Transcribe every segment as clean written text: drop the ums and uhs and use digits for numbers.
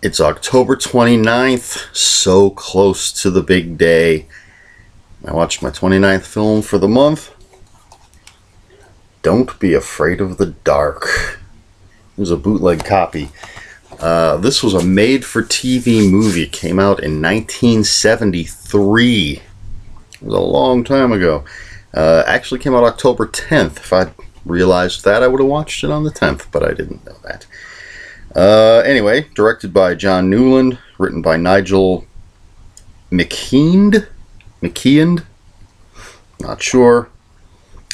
It's October 29th, so close to the big day. I watched my 29th film for the month. Don't Be Afraid of the Dark. It was a bootleg copy. This was a made-for-TV movie. It came out in 1973. It was a long time ago. Actually came out October 10th. If I'd realized that, I would have watched it on the 10th, but I didn't know that. Anyway, directed by John Newland, written by Nigel McKeand? Not sure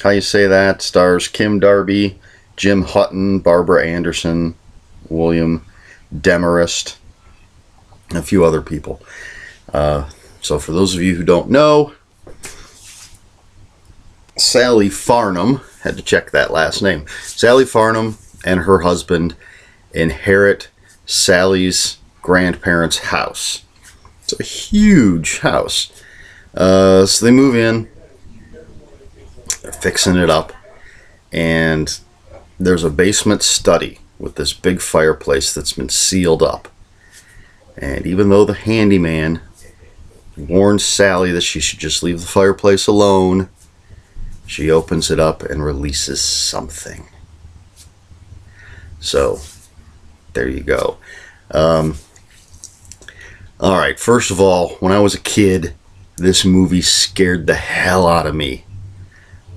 how you say that. Stars Kim Darby, Jim Hutton, Barbara Anderson, William Demarest, and a few other people. So for those of you who don't know, Sally Farnham, had to check that last name. Sally Farnham and her husband inherit Sally's grandparents' house. It's a huge house. So they move in, they're fixing it up, and there's a basement study with this big fireplace that's been sealed up. And even though the handyman warns Sally that she should just leave the fireplace alone, she opens it up and releases something. So, there you go. Alright, first of all, when I was a kid, this movie scared the hell out of me.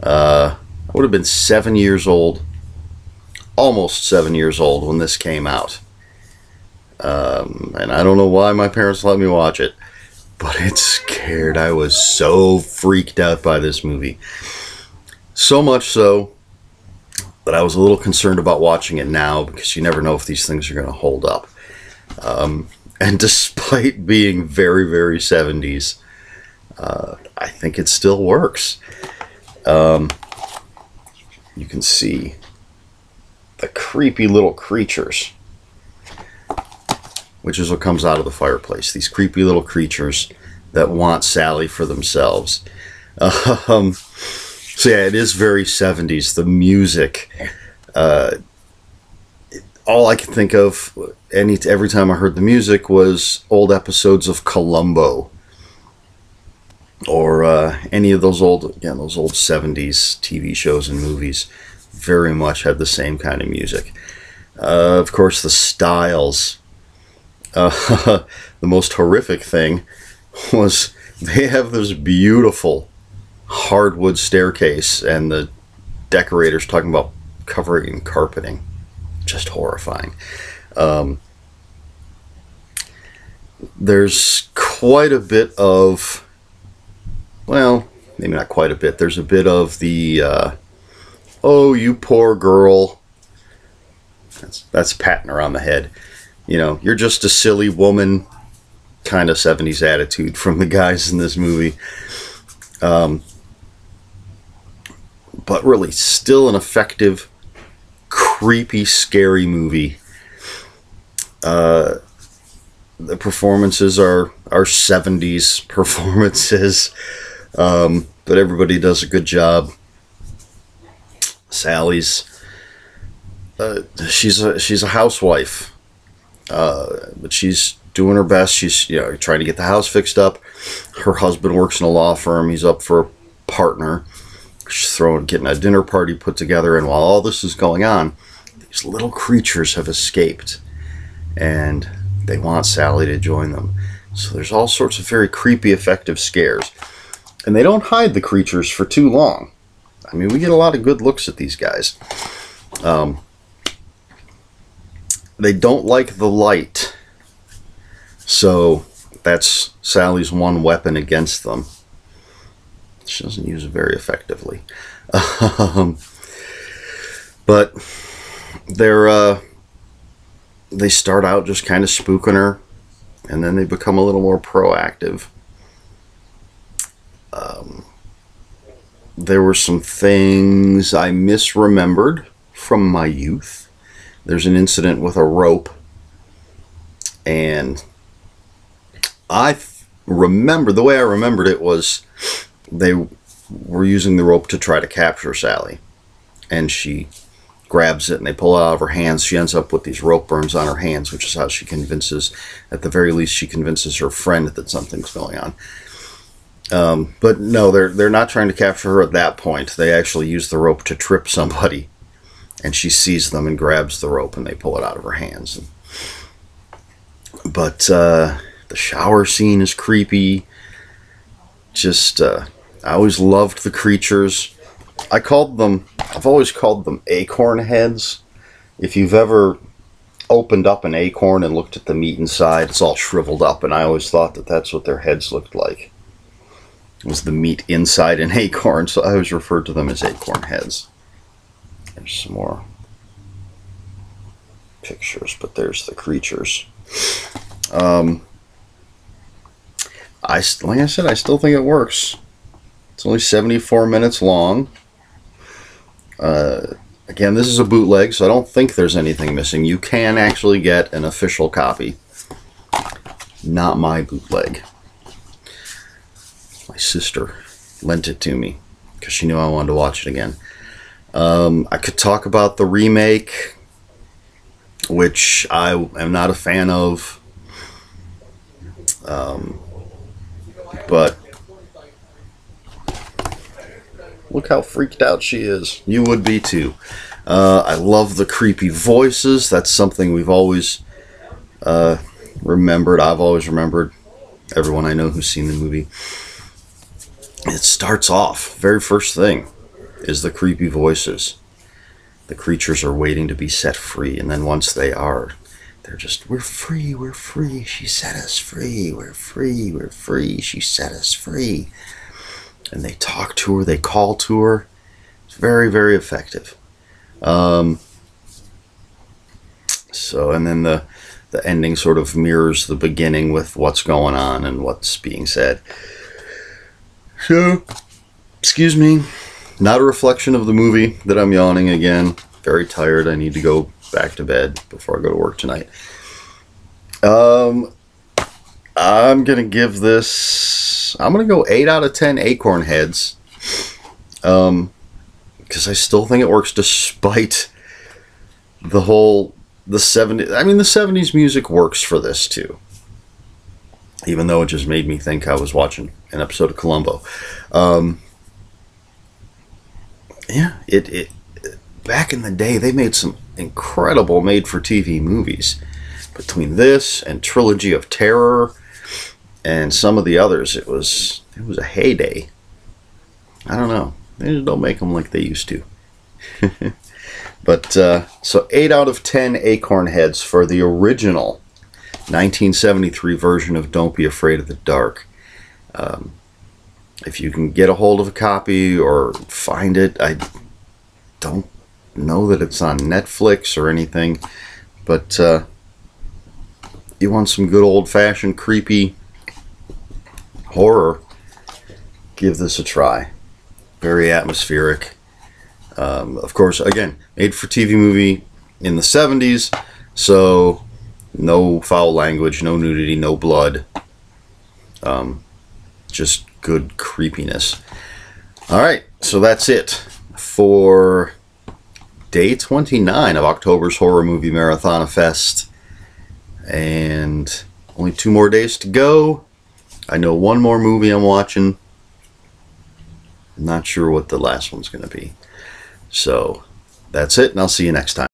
I would have been 7 years old, almost 7 years old when this came out. And I don't know why my parents let me watch it, but it scared. I was so freaked out by this movie. So much so that I was a little concerned about watching it now, because you never know if these things are going to hold up. And despite being very, very 70s, I think it still works. You can see the creepy little creatures, which is what comes out of the fireplace. These creepy little creatures that want Sally for themselves. So yeah, it is very 70s. The music, all I could think of every time I heard the music was old episodes of Columbo, or any of those old 70s TV shows and movies. Very much had the same kind of music. Of course, the styles. The most horrific thing was they have this beautiful hardwood staircase, and the decorators talking about covering and carpeting. Just horrifying. There's quite a bit of, well, maybe not quite a bit. There's a bit of the, oh, you poor girl. That's patting her on the head. You know, you're just a silly woman kind of 70s attitude from the guys in this movie. But really, still an effective, creepy, scary movie. The performances are 70s performances, but everybody does a good job. Sally's, she's a housewife, but she's doing her best. She's trying to get the house fixed up. Her husband works in a law firm. He's up for a partner. She's getting a dinner party put together, and while all this is going on, these little creatures have escaped, and they want Sally to join them. So there's all sorts of very creepy, effective scares. And they don't hide the creatures for too long. I mean, we get a lot of good looks at these guys. They don't like the light, so that's Sally's one weapon against them. She doesn't use it very effectively. But they start out just kind of spooking her, and then they become a little more proactive. There were some things I misremembered from my youth. There's an incident with a rope, and I remember, the way I remembered it was they were using the rope to try to capture Sally, and she grabs it and they pull it out of her hands. She ends up with these rope burns on her hands, which is how she convinces, at the very least, she convinces her friend that something's going on. But no, they're not trying to capture her at that point. They actually use the rope to trip somebody, and she sees them and grabs the rope and they pull it out of her hands. But the shower scene is creepy. Just, I always loved the creatures. I've always called them acorn heads. If you've ever opened up an acorn and looked at the meat inside, it's all shriveled up, and I always thought that that's what their heads looked like. It was the meat inside an acorn, so I always referred to them as acorn heads. There's some more pictures, but there's the creatures. Like I said, I still think it works. It's only 74 minutes long. Again, this is a bootleg, so I don't think there's anything missing. You can actually get an official copy. Not my bootleg. My sister lent it to me because she knew I wanted to watch it again. I could talk about the remake, which I am not a fan of. But look how freaked out she is. You would be too. I love the creepy voices. That's something we've always remembered. I've always remembered. Everyone I know who's seen the movie. It starts off, very first thing is the creepy voices. The creatures are waiting to be set free, and then once they are, they're just, we're free, we're free, she set us free, we're free, we're free, she set us free. And they talk to her, they call to her. It's very, very effective. So, and then the ending sort of mirrors the beginning with what's going on and what's being said. So, excuse me, not a reflection of the movie that I'm yawning again. Very tired. I need to go back to bed before I go to work tonight. I'm going to give this, I'm going to go 8 out of 10 acorn heads. Because I still think it works despite the 70s. I mean, the 70s music works for this too. Even though it just made me think I was watching an episode of Columbo. Yeah, it back in the day, they made some incredible made-for-TV movies. Between this and Trilogy of Terror and some of the others, it was a heyday. I don't know. They just don't make them like they used to. But, so 8 out of 10 acorn heads for the original 1973 version of Don't Be Afraid of the Dark. If you can get a hold of a copy or find it, I don't know that it's on Netflix or anything, but you want some good old-fashioned creepy horror, give this a try. Very atmospheric. Of course, again, made-for-TV movie in the 70s, so no foul language, no nudity, no blood. Just good creepiness. Alright, so that's it for day 29 of October's Horror Movie Marathon Fest. And only 2 more days to go. I know one more movie I'm watching. I'm not sure what the last one's going to be. So, that's it, and I'll see you next time.